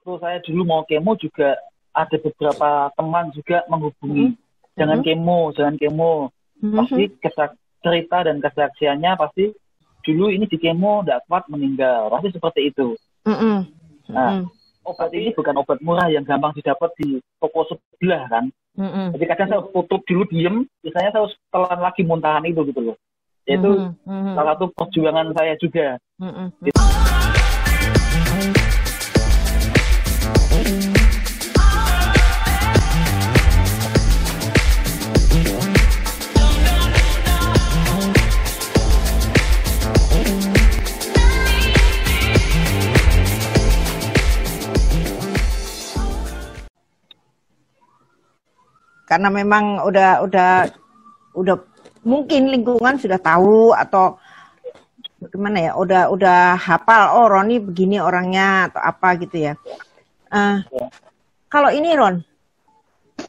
waktu saya dulu mau kemo juga ada beberapa teman juga menghubungi. Jangan kemo, jangan kemo. Pasti cerita dan kesaksiannya pasti dulu ini di kemo tidak kuat meninggal. Pasti seperti itu. Nah, obat ini bukan obat murah yang gampang didapat di toko sebelah kan. Jadi kadang saya tutup dulu diem, biasanya saya telan lagi muntahan itu gitu loh. Itu salah satu perjuangan saya juga. Karena memang udah mungkin lingkungan sudah tahu atau gimana ya, udah hafal, oh Roni begini orangnya atau apa gitu ya. Kalau ini Ron,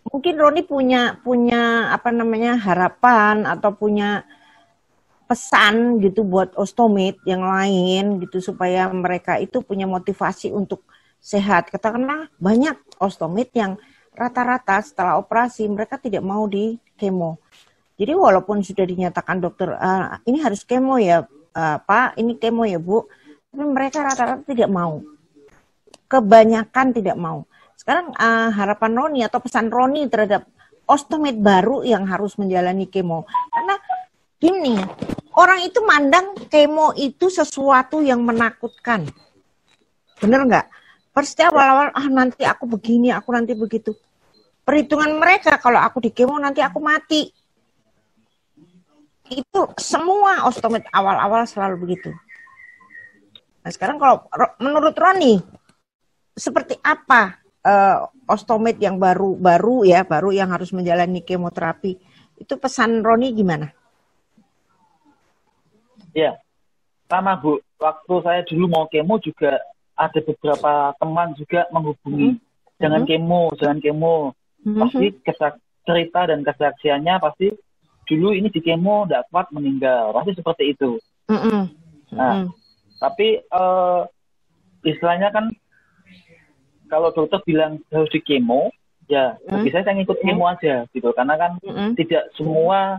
mungkin Roni punya apa namanya harapan atau punya pesan gitu buat ostomate yang lain gitu supaya mereka itu punya motivasi untuk sehat. Katakanlah banyak ostomate yang rata-rata setelah operasi mereka tidak mau di kemo. Jadi walaupun sudah dinyatakan dokter ini harus kemo ya Pak, ini kemo ya Bu, tapi mereka rata-rata tidak mau. Kebanyakan tidak mau. Sekarang harapan Roni atau pesan Roni terhadap ostomate baru yang harus menjalani kemo. Karena gini, orang itu mandang kemo itu sesuatu yang menakutkan. Bener nggak? Pasti awal-awal, nanti aku begini, aku nanti begitu. Perhitungan mereka, kalau aku di kemo nanti aku mati. Itu semua ostomate awal-awal selalu begitu. Nah sekarang kalau menurut Roni, seperti apa ostomate yang baru yang harus menjalani kemoterapi? Itu pesan Roni gimana? Ya, sama Bu. Waktu saya dulu mau kemo juga ada beberapa teman juga menghubungi. Jangan kemo, jangan kemo. Pasti cerita dan kesaksiannya pasti dulu ini di kemo tidak kuat meninggal. Pasti seperti itu. Nah, tapi istilahnya kan kalau dokter bilang harus di kemo, ya bisa saya ngikut kemo aja gitu. Karena kan tidak semua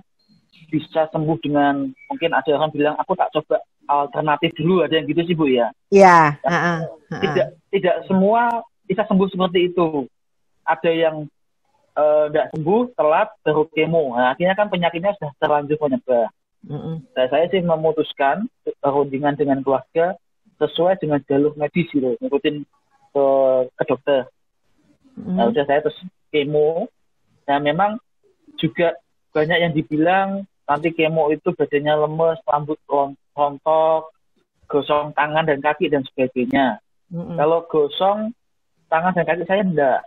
bisa sembuh dengan, mungkin ada orang bilang aku tak coba alternatif dulu, ada yang gitu sih Bu ya. Iya. Tidak semua bisa sembuh seperti itu. Ada yang tidak sembuh, telat, baru kemo. Nah, akhirnya kan penyakitnya sudah terlanjur menyebar. Nah, saya sih memutuskan perundingan dengan keluarga sesuai dengan jalur medis gitu, ngikutin ke dokter. Nah, udah saya terus kemo. Nah, memang juga banyak yang dibilang nanti kemo itu badannya lemes, rambut rontok, gosong tangan dan kaki dan sebagainya. Kalau gosong tangan dan kaki saya enggak,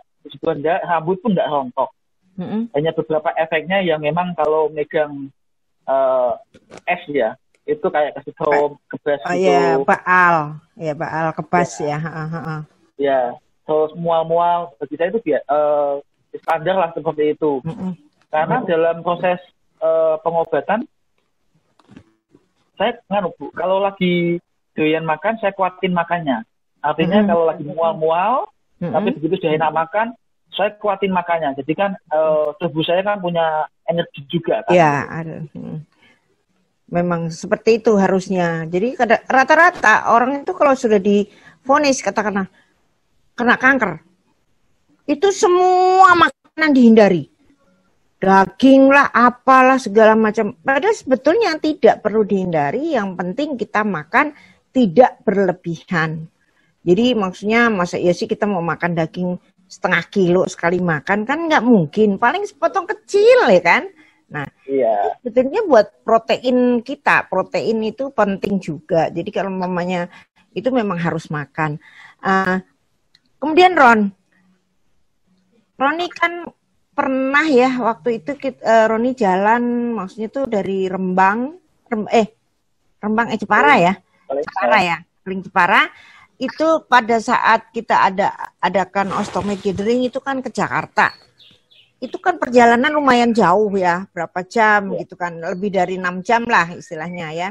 rambut pun enggak rontok. Hanya beberapa efeknya yang memang kalau megang es ya, itu kayak kasih tahu kebas gitu. Iya, baal kebas ya. Ya, terus mual-mual bagi saya itu standar lah seperti itu. Karena dalam proses pengobatan saya Bu, kalau lagi doyan makan saya kuatin makannya. Artinya kalau lagi mual-mual tapi begitu sudah enak makan saya kuatin makannya. Jadi kan tubuh saya kan punya energi juga kan. Iya, ada. Memang seperti itu harusnya. Jadi rata-rata orang itu kalau sudah divonis katakanlah kena kanker, itu semua makanan dihindari. Daging lah, apalah segala macam. Padahal sebetulnya tidak perlu dihindari. Yang penting kita makan tidak berlebihan. Jadi maksudnya masa iya sih kita mau makan daging setengah kilo sekali makan kan nggak mungkin. Paling sepotong kecil ya kan. Nah, sebetulnya buat protein kita, protein itu penting juga. Jadi kalau mamanya itu memang harus makan. Kemudian Roni kan pernah ya waktu itu Roni jalan maksudnya tuh dari Rembang Jepara ya, Paling Jepara itu pada saat kita adakan ostomate gathering itu kan ke Jakarta. Itu kan perjalanan lumayan jauh ya, berapa jam gitu kan, lebih dari 6 jam lah istilahnya ya.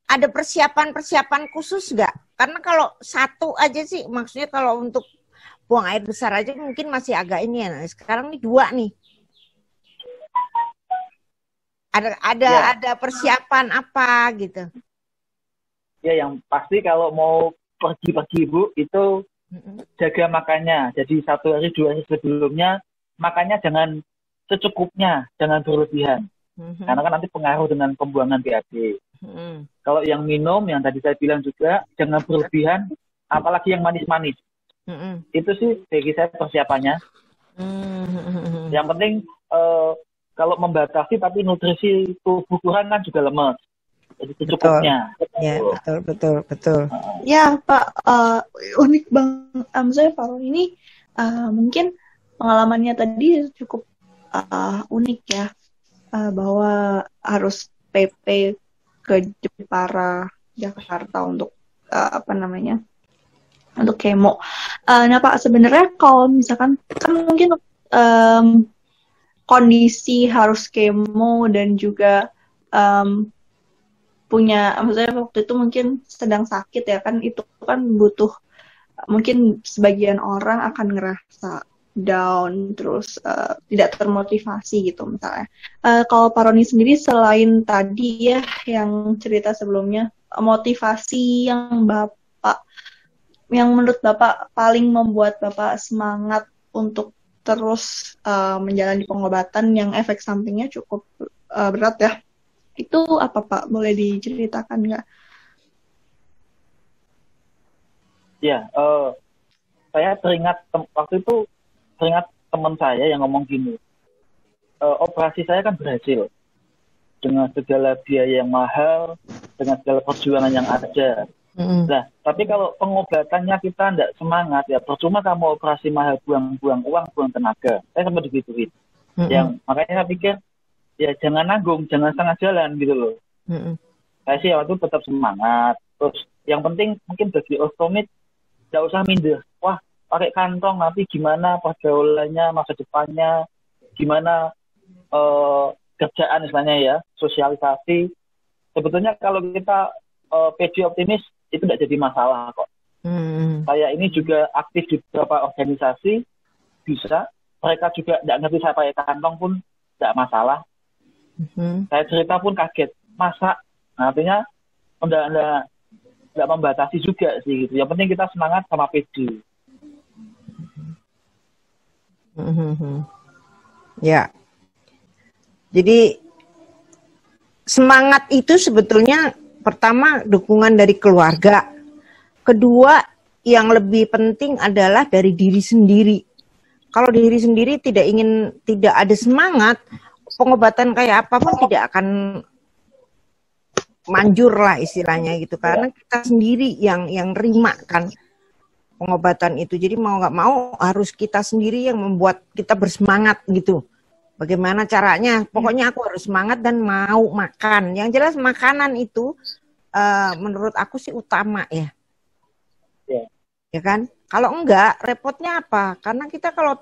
ada persiapan khusus nggak? Karena kalau satu aja sih, maksudnya kalau untuk buang air besar aja mungkin masih agak ini ya. Nah, sekarang nih 2 nih. Ada persiapan apa gitu? Ya, yang pasti kalau mau pergi Bu itu jaga makannya. Jadi 1 hari 2 hari sebelumnya makannya jangan secukupnya, jangan berlebihan. Karena kan nanti pengaruh dengan pembuangan BAB. Kalau yang minum, yang tadi saya bilang juga, jangan berlebihan, apalagi yang manis-manis. Itu sih bagi saya persiapannya. Yang penting kalau membatasi tapi nutrisi tubuh kurang kan juga lemes. Jadi secukupnya. Ya, betul. Ya Pak, unik banget. Saya Pak ini mungkin pengalamannya tadi cukup unik ya. Bahwa harus PP ke Jepara Jakarta untuk untuk kemo. Nah Pak, sebenarnya kalau misalkan kan mungkin kondisi harus kemo dan juga maksudnya waktu itu mungkin sedang sakit ya kan, itu kan butuh, mungkin sebagian orang akan ngerasa down, terus tidak termotivasi gitu misalnya. Kalau Pak Roni sendiri selain tadi ya yang cerita sebelumnya, motivasi yang menurut Bapak paling membuat Bapak semangat untuk terus menjalani pengobatan yang efek sampingnya cukup berat ya, itu apa Pak? Boleh diceritakan nggak? Ya, saya waktu itu teringat teman saya yang ngomong gini, operasi saya kan berhasil dengan segala biaya yang mahal, dengan segala perjuangan yang ada. Nah, tapi kalau pengobatannya kita tidak semangat, ya percuma kamu operasi mahal, buang-buang uang, buang tenaga. Saya sempat digituin. Yang makanya saya pikir, ya jangan nanggung, jangan setengah jalan gitu loh. Saya sih waktu itu tetap semangat. Terus yang penting mungkin bagi ostomit, tidak usah minder. Wah, pakai kantong nanti gimana pergaulannya, masa depannya, gimana kerjaan misalnya ya, sosialisasi. Sebetulnya kalau kita PD optimis itu tidak jadi masalah kok. Saya ini juga aktif di beberapa organisasi, bisa. Mereka juga tidak ngerti saya pakai kantong pun tidak masalah. Saya cerita pun kaget, masa? Nah, artinya tidak membatasi juga sih gitu. Yang penting kita semangat sama PD. Ya, jadi semangat itu sebetulnya pertama dukungan dari keluarga, kedua yang lebih penting adalah dari diri sendiri. Kalau diri sendiri tidak ada semangat, pengobatan kayak apapun tidak akan manjur lah istilahnya gitu, karena kita sendiri yang terima kan pengobatan itu. Jadi mau nggak mau harus kita sendiri yang membuat kita bersemangat gitu. Bagaimana caranya? Pokoknya aku harus semangat dan mau makan. Yang jelas makanan itu menurut aku sih utama ya. Ya kan? Kalau enggak, repotnya apa? Karena kita kalau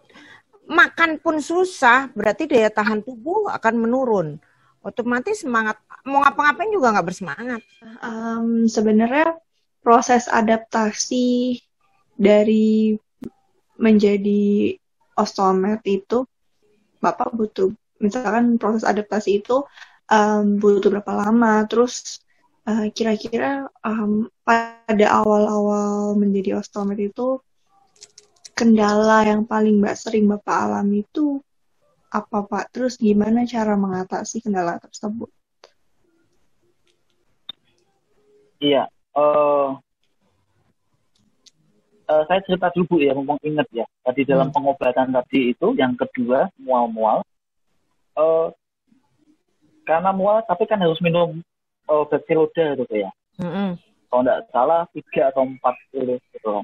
makan pun susah, berarti daya tahan tubuh akan menurun. Otomatis semangat, mau ngapa-ngapain juga nggak bersemangat. Sebenarnya proses adaptasi dari menjadi osteomet itu, Bapak butuh, misalkan proses adaptasi itu butuh berapa lama, terus kira-kira pada awal-awal menjadi osteomet itu kendala yang paling sering Bapak alami itu apa Pak? Terus gimana cara mengatasi kendala tersebut? Iya, saya cerita dulu Bu ya, ngomong inget ya. Tadi dalam pengobatan tadi itu, yang kedua, mual-mual. Karena mual, tapi kan harus minum obat Seroda gitu ya. Kalau tidak salah, 3 atau 4 gitu.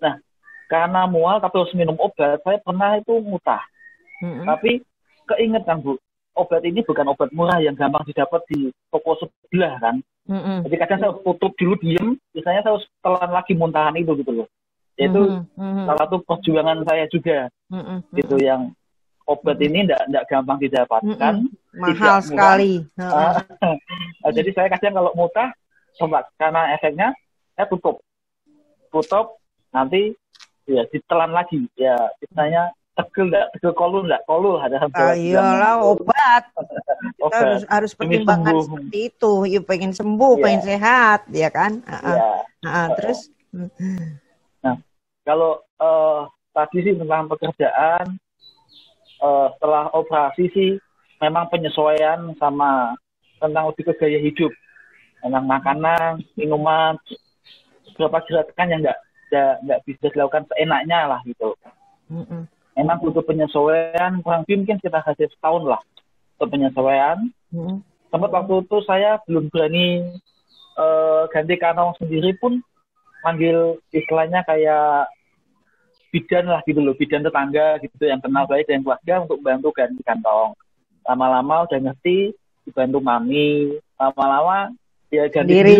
Nah, karena mual tapi harus minum obat, saya pernah itu mutah. Tapi keinget kan Bu, obat ini bukan obat murah yang gampang didapat di toko sebelah kan. Jadi kadang saya tutup dulu, diem, biasanya saya harus telan lagi muntahan itu gitu loh. Itu salah satu perjuangan saya juga, gitu, yang obat ini tidak gampang didapatkan, mahal sekali. Jadi saya kadang kalau mutah karena efeknya saya tutup nanti ya ditelan lagi ya istilahnya tegel kolon ada iyalah obat. Kita harus pertimbangkan seperti itu. Ya pengen sembuh, pengen sehat, ya kan? Terus nah, kalau tadi sih tentang pekerjaan setelah operasi sih memang penyesuaian sama tentang lebih ke gaya hidup, tentang makanan, minuman, beberapa gerakan yang nggak bisa dilakukan seenaknya lah gitu. Memang butuh penyesuaian, kurang lebih mungkin kita kasih setahun lah untuk penyesuaian. Sempat waktu itu saya belum berani ganti kantong sendiri pun panggil istilahnya kayak bidan lah gitu loh, bidan tetangga gitu yang kenal baik dan keluarga untuk bantu ganti kantong. Lama-lama udah ngerti, dibantu mami, lama-lama ya ganti diri.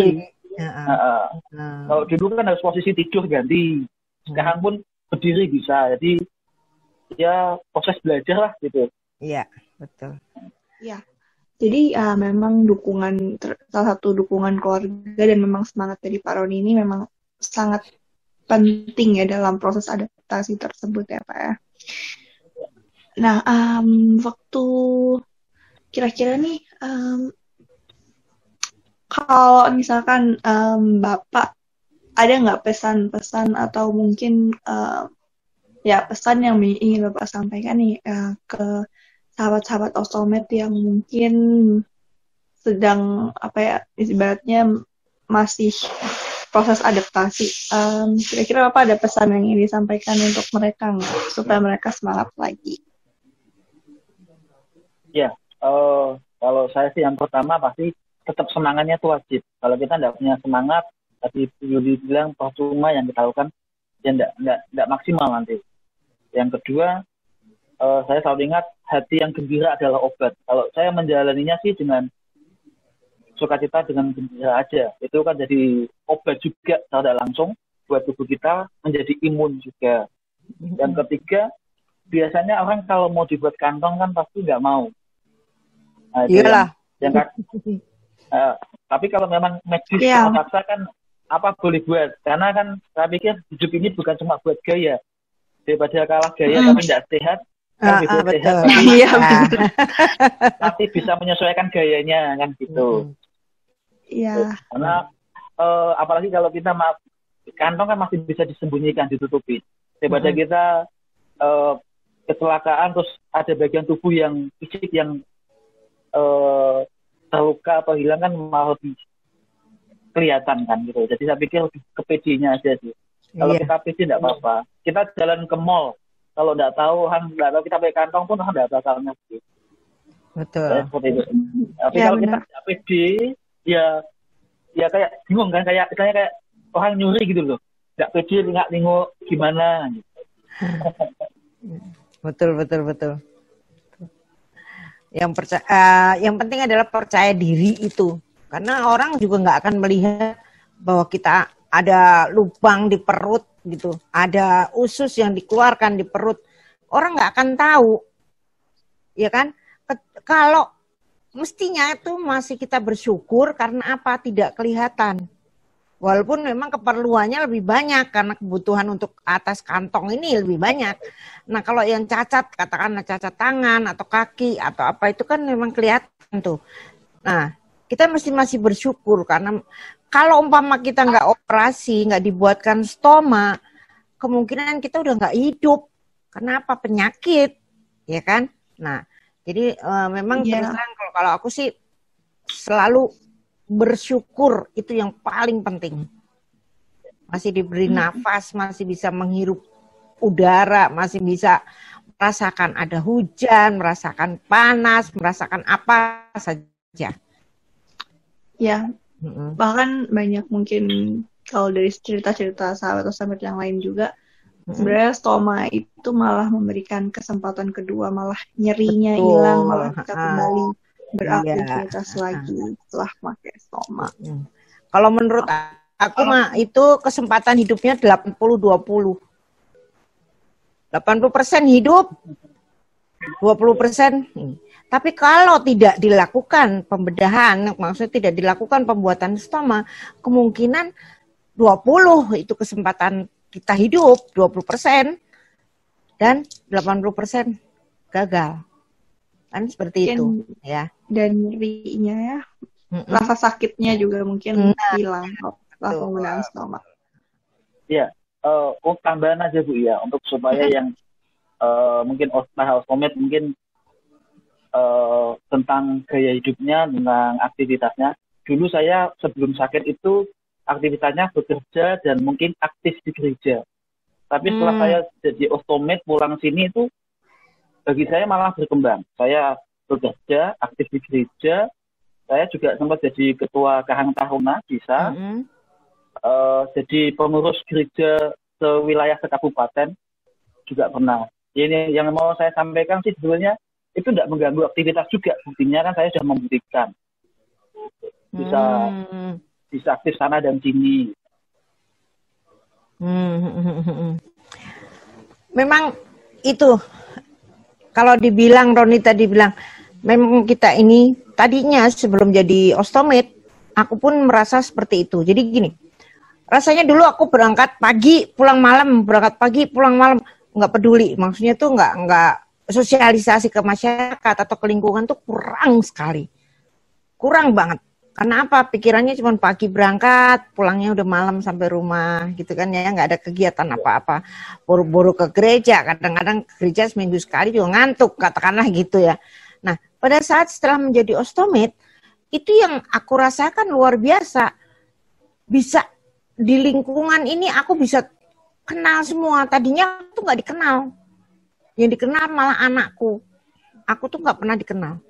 Kalau dulu kan harus posisi tidur ganti, sekarang pun berdiri bisa, jadi ya proses belajar lah gitu. Iya, betul. Iya. Jadi memang salah satu dukungan keluarga dan memang semangat dari Pak Roni ini memang sangat penting ya dalam proses adaptasi tersebut ya Pak ya. Nah, waktu kira-kira nih kalau misalkan Bapak ada nggak pesan-pesan atau mungkin ya pesan yang ingin Bapak sampaikan nih ke sahabat-sahabat Ostomed yang mungkin sedang ibaratnya masih proses adaptasi. Kira-kira Bapak ada pesan yang ingin disampaikan untuk mereka nggak supaya mereka semangat lagi? Ya, kalau saya sih yang pertama pasti tetap semangatnya itu wajib. Kalau kita nggak punya semangat, tadi Yudi bilang percuma yang kita lakukan, ya nggak maksimal nanti. Yang kedua, saya selalu ingat hati yang gembira adalah obat. Kalau saya menjalaninya sih dengan sukacita, dengan gembira aja. Itu kan jadi obat juga secara langsung buat tubuh kita menjadi imun juga. Dan ketiga, biasanya orang kalau mau dibuat kantong kan pasti nggak mau. Nah, iyalah. Tapi kalau memang medis terpaksa kan apa boleh buat. Karena kan saya pikir hidup ini bukan cuma buat gaya. Daripada kalah gaya tapi tidak sehat, kan bisa sehat tapi bisa menyesuaikan gayanya kan gitu. Iya. Karena apalagi kalau kita kantong kan masih bisa disembunyikan, ditutupi. Daripada kita kecelakaan terus ada bagian tubuh yang fisik yang terluka atau hilang kan malah lebih kelihatan kan gitu. Jadi saya pikir lebih ke PD-nya aja sih. Kalau kita PD tidak apa-apa. Kita jalan ke mall, kalau nggak tahu kita pakai kantong pun nggak bakal ngerti. Betul. Seperti itu. Tapi kalau kita tidak PD, ya kayak bingung kan, kayak orang nyuri gitu loh. Nggak PD, nggak nengok gimana. Gitu. Betul. Yang penting adalah percaya diri itu, karena orang juga nggak akan melihat bahwa kita ada lubang di perut gitu, ada usus yang dikeluarkan di perut, orang nggak akan tahu, ya kan? Kalau mestinya itu masih kita bersyukur karena apa? Tidak kelihatan, walaupun memang keperluannya lebih banyak karena kebutuhan untuk atas kantong ini lebih banyak. Nah kalau yang cacat, katakanlah cacat tangan atau kaki atau apa itu kan memang kelihatan tuh. Nah kita masih bersyukur karena kalau umpama kita nggak operasi, nggak dibuatkan stoma, kemungkinan kita udah nggak hidup. Kenapa? Penyakit, ya kan? Nah, jadi memang terus terang kalau aku sih selalu bersyukur, itu yang paling penting. Masih diberi nafas, masih bisa menghirup udara, masih bisa merasakan ada hujan, merasakan panas, merasakan apa saja. Ya. Bahkan banyak mungkin kalau dari cerita-cerita sahabat Ostomed yang lain juga sebenarnya stoma itu malah memberikan kesempatan kedua, malah nyerinya hilang, malah kita kembali beraktivitas lagi setelah pakai stoma. Kalau menurut aku mah itu kesempatan hidupnya 80-20. 80% hidup, 20%. Tapi kalau tidak dilakukan pembedahan, maksudnya tidak dilakukan pembuatan stoma, kemungkinan 20 itu kesempatan kita hidup, 20%, dan 80% gagal. Kan seperti itu, ya. Dan nyerinya ya, rasa sakitnya juga mungkin hilang setelah penggunaan stoma. Ya, tambahan aja Bu ya, untuk supaya yang mungkin ostomed mungkin tentang gaya hidupnya, tentang aktivitasnya. Dulu saya sebelum sakit itu aktivitasnya bekerja dan mungkin aktif di gereja. Tapi setelah saya jadi ostomed pulang sini itu bagi saya malah berkembang. Saya bekerja, aktif di gereja. Saya juga sempat jadi ketua Karang Taruna, bisa. Jadi pengurus gereja sewilayah sekabupaten juga pernah. Ini yang mau saya sampaikan sih sebenarnya itu tidak mengganggu aktivitas juga. Buktinya kan saya sudah membuktikan bisa aktif sana dan sini. Memang itu kalau dibilang Roni tadi bilang memang kita ini tadinya sebelum jadi ostomed aku pun merasa seperti itu. Jadi gini, rasanya dulu aku berangkat pagi pulang malam, berangkat pagi pulang malam, nggak peduli. Maksudnya tuh nggak sosialisasi ke masyarakat atau ke lingkungan tuh kurang sekali. Kurang banget. Karena apa? Pikirannya cuma pagi berangkat, pulangnya udah malam sampai rumah gitu kan ya, nggak ada kegiatan apa-apa. Buru-buru ke gereja, kadang-kadang ke gereja seminggu sekali juga ngantuk, katakanlah gitu ya. Nah, pada saat setelah menjadi ostomed, itu yang aku rasakan luar biasa. Bisa di lingkungan ini aku bisa kenal semua. Tadinya aku tuh nggak dikenal. Yang dikenal malah anakku. Aku tuh nggak pernah dikenal.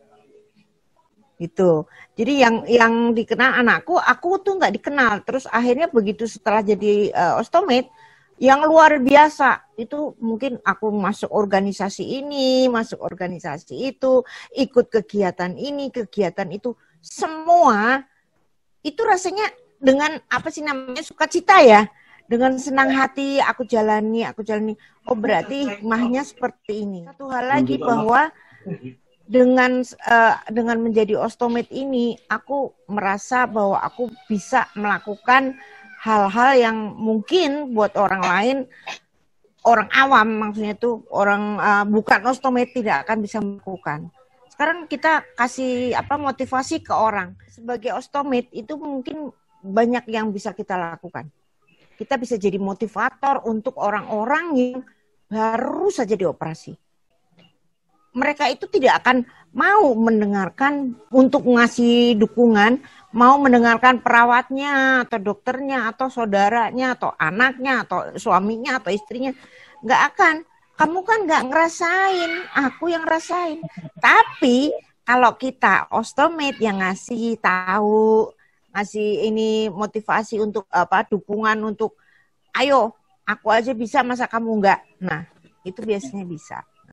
Gitu. Jadi yang dikenal anakku, aku tuh nggak dikenal. Terus akhirnya begitu setelah jadi ostomed, yang luar biasa itu mungkin aku masuk organisasi ini, masuk organisasi itu, ikut kegiatan ini, kegiatan itu, semua itu rasanya dengan apa sih namanya sukacita ya. Dengan senang hati aku jalani. Oh berarti hikmahnya seperti ini. Satu hal lagi bahwa dengan menjadi ostomed ini, aku merasa bahwa aku bisa melakukan hal-hal yang mungkin buat orang lain, orang awam maksudnya itu orang bukan ostomed tidak akan bisa melakukan. Sekarang kita kasih motivasi ke orang. Sebagai ostomed itu mungkin banyak yang bisa kita lakukan. Kita bisa jadi motivator untuk orang-orang yang baru saja dioperasi. Mereka itu tidak akan mau mendengarkan untuk ngasih dukungan, mau mendengarkan perawatnya atau dokternya atau saudaranya atau anaknya atau suaminya atau istrinya. Nggak akan. Kamu kan nggak ngerasain, aku yang ngerasain. Tapi kalau kita ostomed yang ngasih tahu, ngasih ini motivasi untuk dukungan untuk ayo aku aja bisa masa kamu enggak. Nah, itu biasanya bisa.